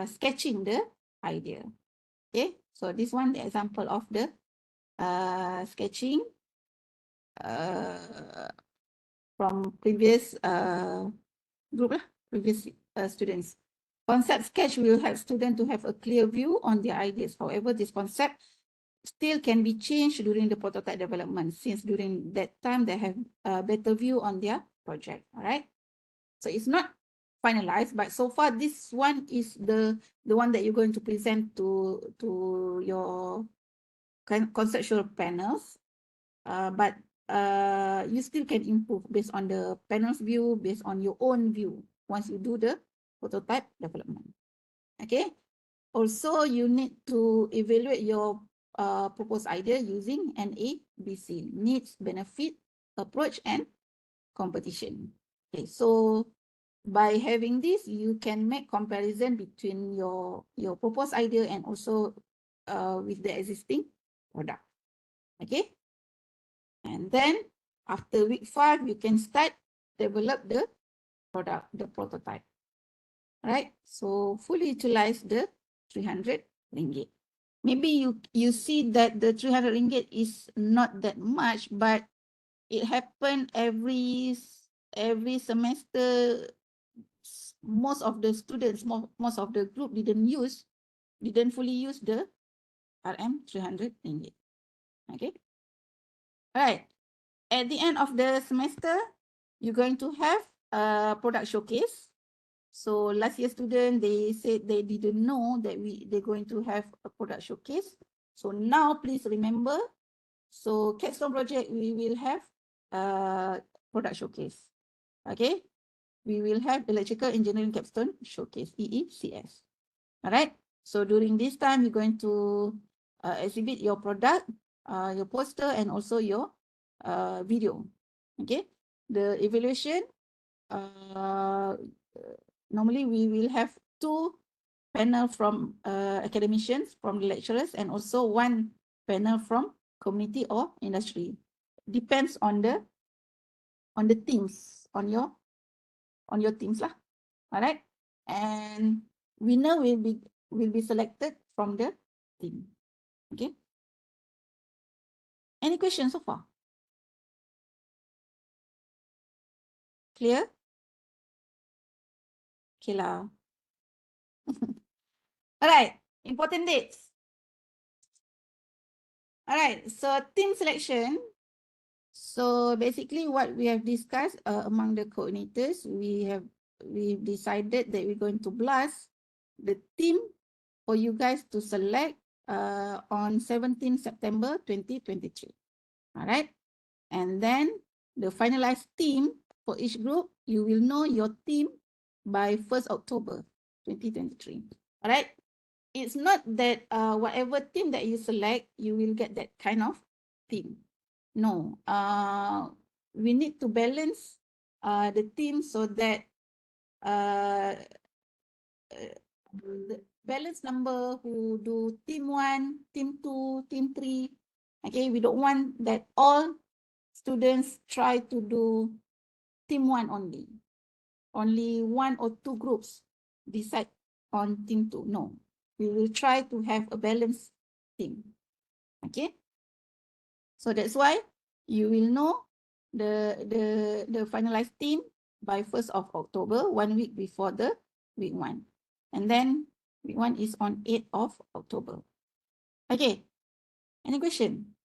sketching the idea. Okay, so this one, the example of the sketching from previous group, previous students. Concept sketch will help students to have a clear view on their ideas. However, this concept still can be changed during the prototype development, since during that time they have a better view on their project. All right. So it's not finalized, but so far this one is the one that you're going to present to your conceptual panels. But you still can improve based on the panel's view, based on your own view once you do the prototype development. Okay. Also, you need to evaluate your proposed idea using NABC, needs, benefit, approach, and competition. Okay, so by having this, you can make comparison between your proposed idea and also with the existing product. Okay, and then after week 5, you can start develop the product, the prototype. Right, so fully utilize the 300 ringgit. Maybe you see that the 300 ringgit is not that much, but it happened every semester. Most of the students, most of the group didn't fully use the RM 300 ringgit. Okay, all right. At the end of the semester, you're going to have a product showcase. So last year student, they said they didn't know that they're going to have a product showcase. So now please remember, so Capstone project, we will have a product showcase. Okay, we will have electrical engineering Capstone showcase, EECS. All right, so during this time, you're going to exhibit your product, your poster, and also your video. Okay, the evaluation, normally we will have 2 panel from academicians, from the lecturers, and also 1 panel from community or industry. Depends on the teams, on your teams lah. All right, and winner will be selected from the team. Okay, any questions so far? Clear? Okay lah. All right, important dates. All right, so team selection. So basically what we have discussed among the coordinators, we've decided that we're going to blast the team for you guys to select on 17 September 2023. All right. And then the finalized team for each group, you will know your team by 1st October 2023. All right. It's not that whatever team that you select, you will get that kind of team. No, we need to balance the team so that the balance number who do team 1, team 2, team 3. Okay, we don't want that all students try to do team 1 only. Only 1 or 2 groups decide on team 2. No, we will try to have a balanced team. Okay, so that's why you will know the finalized team by 1st of October, 1 week before the week 1. And then week 1 is on 8th of October. Okay, any question?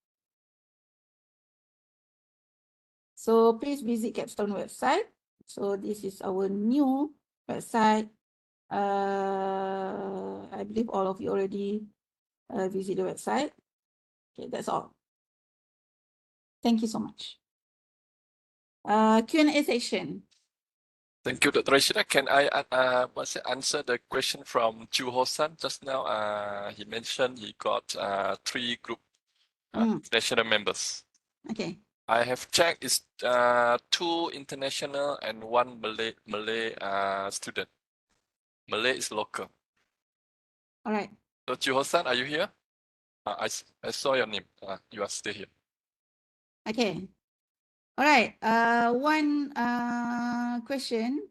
So please visit Capstone website. So this is our new website. I believe all of you already visit the website. Okay, that's all. Thank you so much. Q&A section. Thank you, Dr. Rashida. Can I answer the question from Chu Ho-san just now? He mentioned he got 3 group international members. Okay. I have checked, it's 2 international and 1 Malay student. Malay is local. All right. So Chu Ho-san, are you here? I saw your name. You are still here. Okay. All right. One question.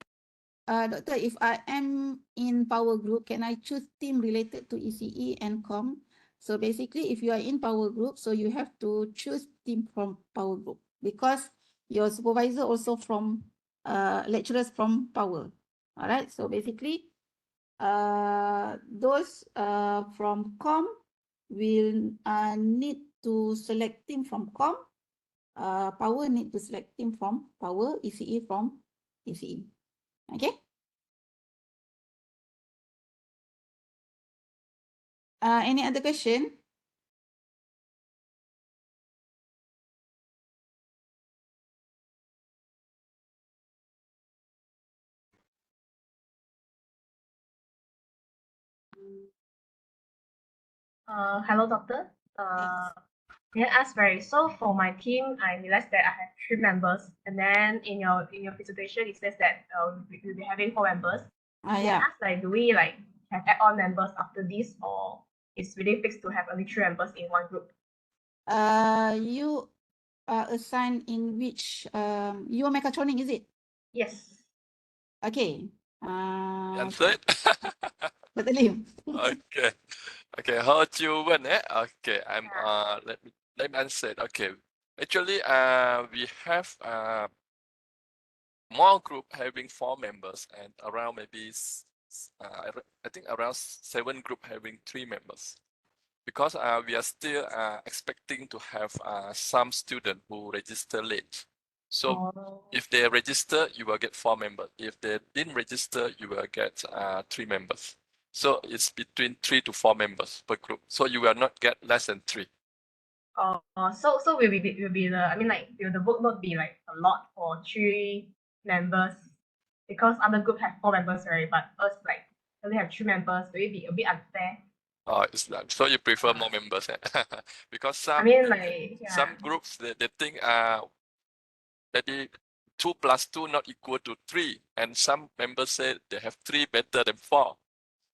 Doctor, if I am in power group, can I choose team related to ECE and com? So basically, if you are in power group, so you have to choose team from power group because your supervisor also from lecturers from power. All right. So basically, those from com will need to select team from com. Power need to select team from power, ECE from ECE. Okay. Any other question? Hello, doctor. May I ask, right? So for my team, I realized that I have 3 members, and then in your presentation, it says that we'll be having 4 members. May I Yeah. ask, like, do we like have add-on members after this, or it's really fixed to have only 3 members in one group? You are assigned in which you are mechatronic, is it? Yes. Okay. Answer it. Dr. Lim. Okay. Okay, how do you win it? Okay, let me answer it. Okay. Actually, we have more group having 4 members and around maybe I think around 7 group having 3 members. Because we are still expecting to have some student who register late. So if they register, you will get 4 members. If they didn't register, you will get 3 members. So it's between 3 to 4 members per group. So you will not get less than 3. So will be the, I mean, like, will the workload be like a lot for 3 members? Because other group have 4 members, right? But us like only have 3 members. Will it be a bit unfair? It's not. So you prefer more members, because I some mean, like, yeah. some groups they think maybe 2 plus 2 not equal to 3, and some members say they have 3 better than 4.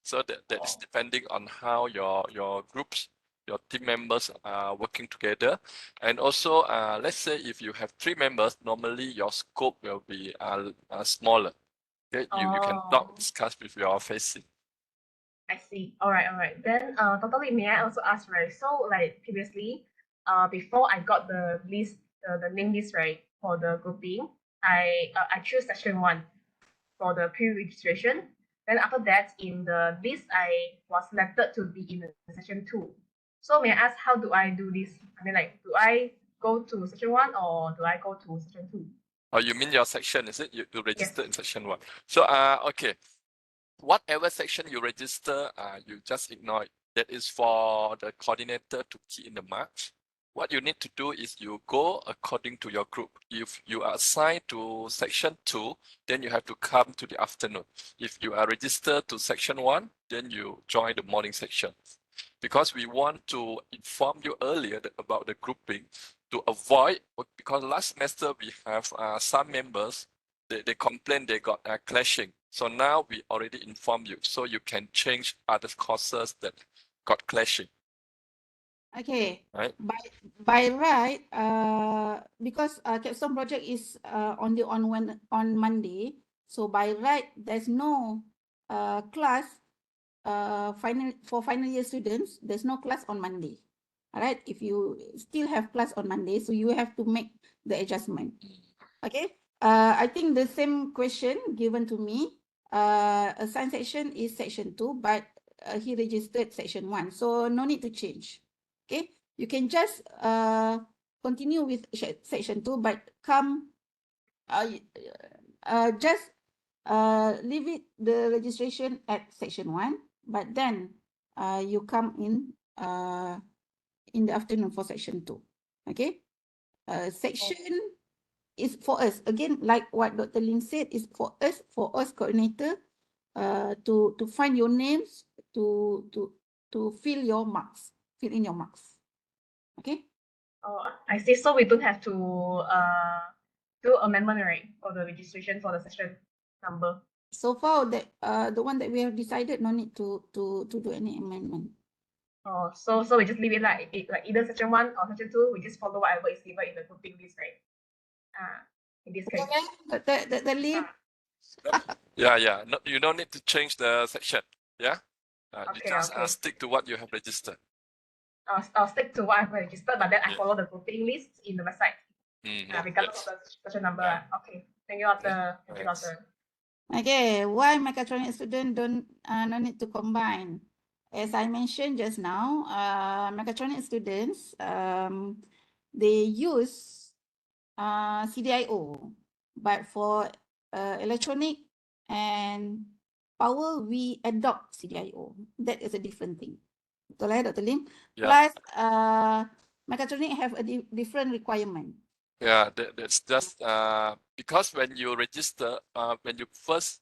So that's depending on how your groups, your team members are working together. And also, let's say if you have 3 members, normally your scope will be smaller. Okay, you can talk, discuss with your facing. I see. All right, all right. Then, totally. May I also ask, right? So, like previously, before I got the list, the name list, right, for the grouping, I choose section 1 for the pre-registration. Then after that, in the list, I was selected to be in the section 2. So may I ask, how do I do this? I mean, like, do I go to section 1 or do I go to section 2? Oh, you mean your section, is it? You registered Yes. in section 1. So, okay. Whatever section you register, you just ignore it. That is for the coordinator to key in the marks. What you need to do is you go according to your group. If you are assigned to section 2, then you have to come to the afternoon. If you are registered to section 1, then you join the morning section. Because we want to inform you earlier about the grouping to avoid, because last semester we have some members, they complain they got clashing. So now we already informed you, so you can change other courses that got clashing. Okay. Right. By right, because Capstone project is on Monday, so by right there's no class final year students. There's no class on Monday. All right. If you still have class on Monday, so you have to make the adjustment. Okay. I think the same question given to me. Assigned section is section 2, but he registered section 1, so no need to change. Okay. You can just continue with section 2, but just leave it the registration at section 1, but then you come in the afternoon for section 2. Okay. Section is for us, again, like what Dr. Lin said, is for us coordinator to find your names, to fill in your marks. Okay. I see. So we don't have to do amendment, right, for the registration for the section number. So far, that the one that we have decided, no need to do any amendment. So we just leave it like either section 1 or section 2. We just follow whatever is given in the grouping list, right? in this case. The Lim. Yeah. No, you don't need to change the section. Yeah. You Okay, just okay. stick to what you have registered. I'll stick to what I've registered, but then I Yeah. follow the grouping list in the website, regardless of the session number. Yeah. Okay, thank you, Doctor. Thank you, Thanks. Doctor. Okay, why mechatronic student don't no need to combine? As I mentioned just now, mechatronic students they use CDIO, but for electronic and power we adopt CDIO. That is a different thing. Betul Dr. Lim? Yeah. Plus mechatronic have a different requirement. Yeah, that's just because when you register, when you first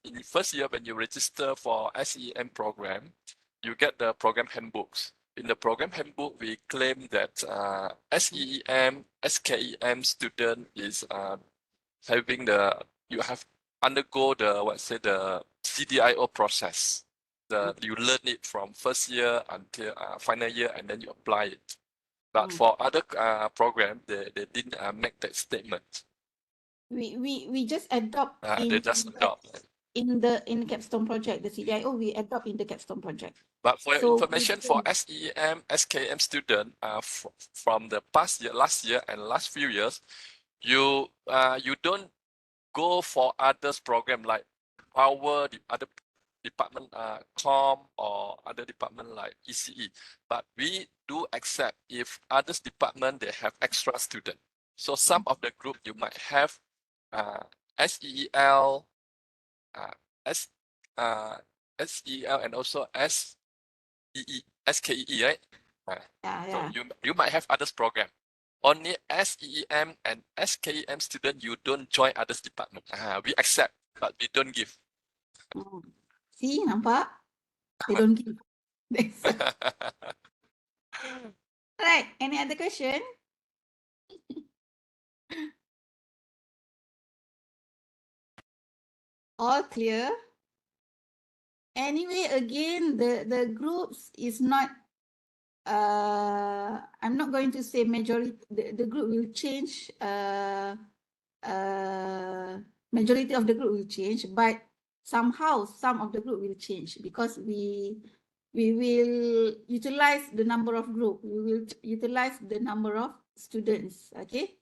year when you register for SEM program, you get the program handbooks. In the program handbook, we claim that SEM, SKEM student is having you have undergo the CDIO process. You learn it from first year until final year, and then you apply it. But for other program, they didn't make that statement. We just adopt They just adopt. in the Capstone project, the CDIO we adopt in the Capstone project. But for your So information, for SEM, SKM student, from the last year and last few years, you don't go for others program like power, the other department, com, or other department like ECE. But we do accept if others department they have extra student. So some of the group you might have SEL, SEL, and also SKEE, right? So you might have others program. Only SEM and SKEM student, you don't join others department. We accept, but we don't give. See, nampak? They don't give. Right. Any other question? All clear? Anyway, again, the groups is not I'm not going to say majority, the group will change, majority of the group will change, but somehow some of the group will change because we will utilize the number of group, we will utilize the number of students, okay?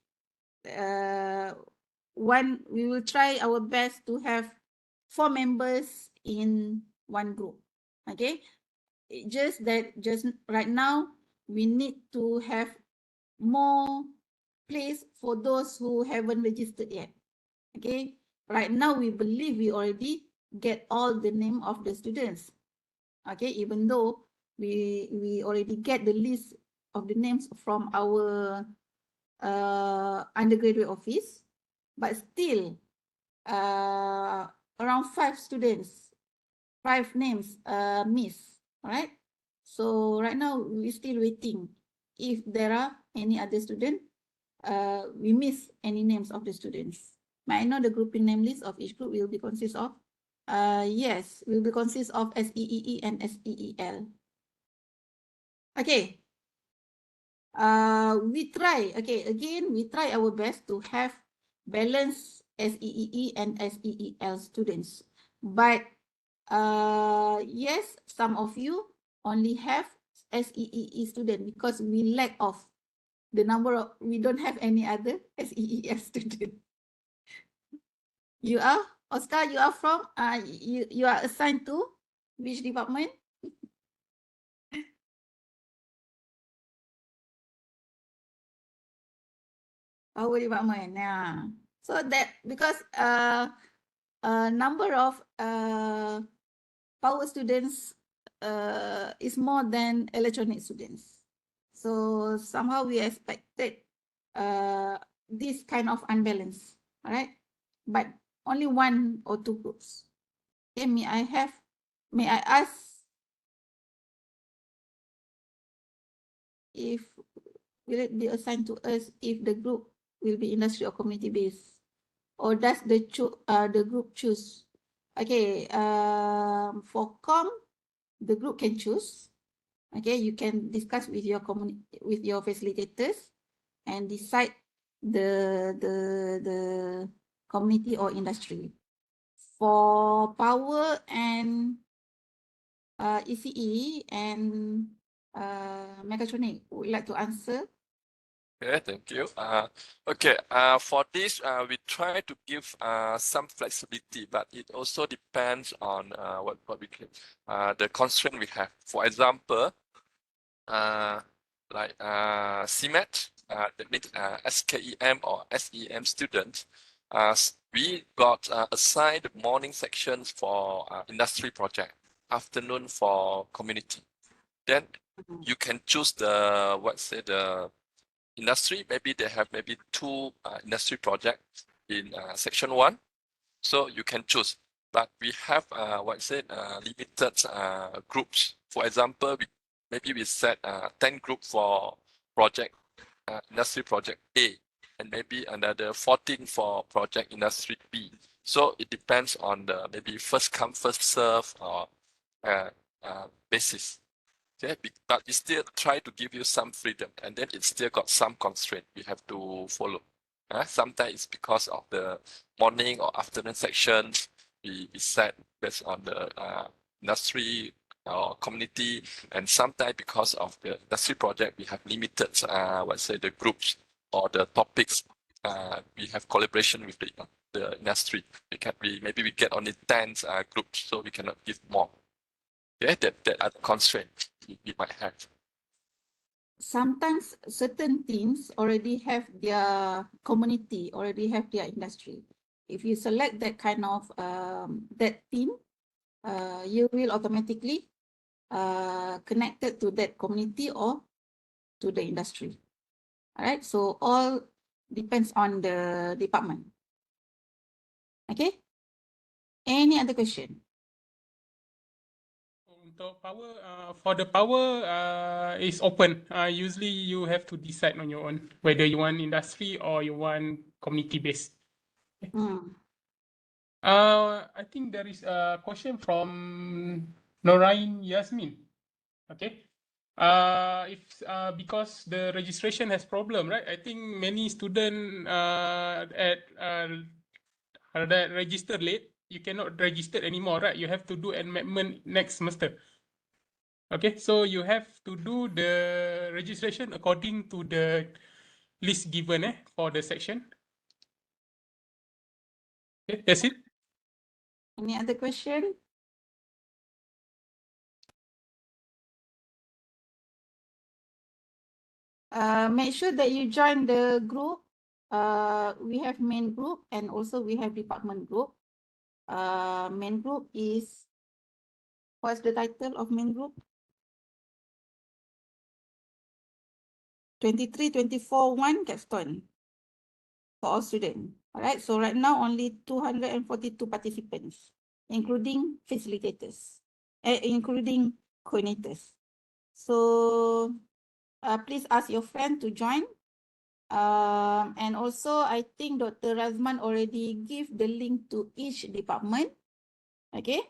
We will try our best to have 4 members in one group, okay? Just right now, we need to have more place for those who haven't registered yet. Okay, right now we believe we already get all the name of the students. Okay, even though we already get the list of the names from our undergraduate office, but still around 5 students, 5 names miss. All right. So right now we're still waiting. If there are any other student, we miss any names of the students. May I know the grouping name list of each group will be consist of? Yes, will be consist of SEEE and SEEL. Okay. We try. Okay, again we try our best to have balanced SEEE and SEEL students, but yes, some of you only have SEEE student because we lack of the number of, we don't have any other SEEL student. You are, Oscar, you are from, you are assigned to which department? Our department, yeah. So that, because number of power students is more than electronic students. So somehow we expected this kind of unbalance, all right? But only 1 or 2 groups. Okay, may I ask if will it be assigned to us if the group will be industry or community based, or does the group choose? Okay, for com, the group can choose. Okay, you can discuss with your facilitators and decide the community or industry. For power and ECE and mechatronic, would you like to answer? Okay, thank you. Okay, for this, we try to give some flexibility, but it also depends on what we can, the constraint we have. For example, like CMET, that means SKEM or SEM students, we got assigned morning sections for industry project, afternoon for community. Then you can choose the the industry. Maybe they have maybe 2 industry projects in section 1, so you can choose. But we have limited groups. For example, maybe we set 10 group for project industry project A, and maybe another 14 for project industry B. So it depends on the maybe first come first serve or basis. Okay, but we still try to give you some freedom, and then it still got some constraint we have to follow. Sometimes it's because of the morning or afternoon sections we set based on the industry or community, and sometimes because of the industry project we have limited the groups or the topics. We have collaboration with the industry. Maybe we get only 10 groups, so we cannot give more. Yeah, that are the constraints we might have. Sometimes certain teams already have their community, already have their industry. If you select that kind of that team, you will automatically connected to that community or to the industry. All right, so all depends on the department. Okay. Any other question? Untuk power, for the power is open. Usually you have to decide on your own whether you want industry or you want community based. I think there is a question from Norain Yasmin. Okay. If because the registration has problem, right? I think many student that register late, you cannot register anymore, right? You have to do amendment next semester. Okay, so you have to do the registration according to the list given for the section. Okay, that's it. Any other question? Make sure that you join the group. We have main group and also we have department group. Main group is, what's the title of main group? 23-24-1 Capstone for all students. All right, so right now only 242 participants, including facilitators, including coordinators. So please ask your friend to join. And also, I think Dr. Razman already give the link to each department. Okay,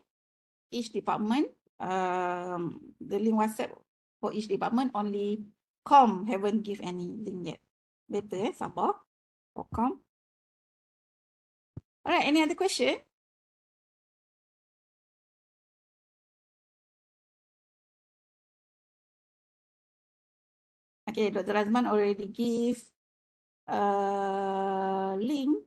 each department, the link WhatsApp for each department, only Com haven't give any link yet. Better, sabar for Com. All right, any other question? Okay, Dr. Razman already give link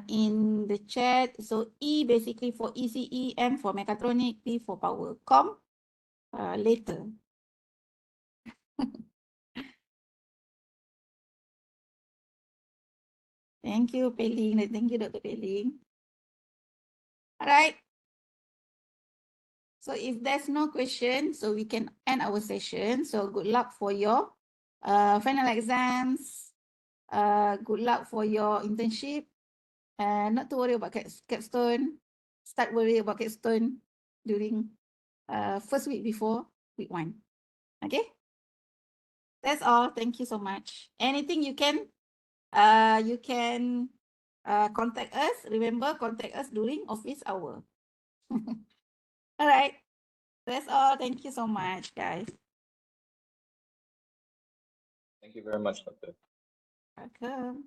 in the chat. So E basically for ECE, M for mechatronic, P for power. Com later. Thank you, Peling. Thank you, Dr. Peling. All right. So if there's no question, so we can end our session. So good luck for your final exams. Good luck for your internship. Not to worry about Capstone. Start worry about Capstone during first week before week 1. Okay. That's all. Thank you so much. Anything you can contact us. Remember, contact us during office hour. All right. That's all. Thank you so much, guys. Thank you very much, Doctor. Welcome.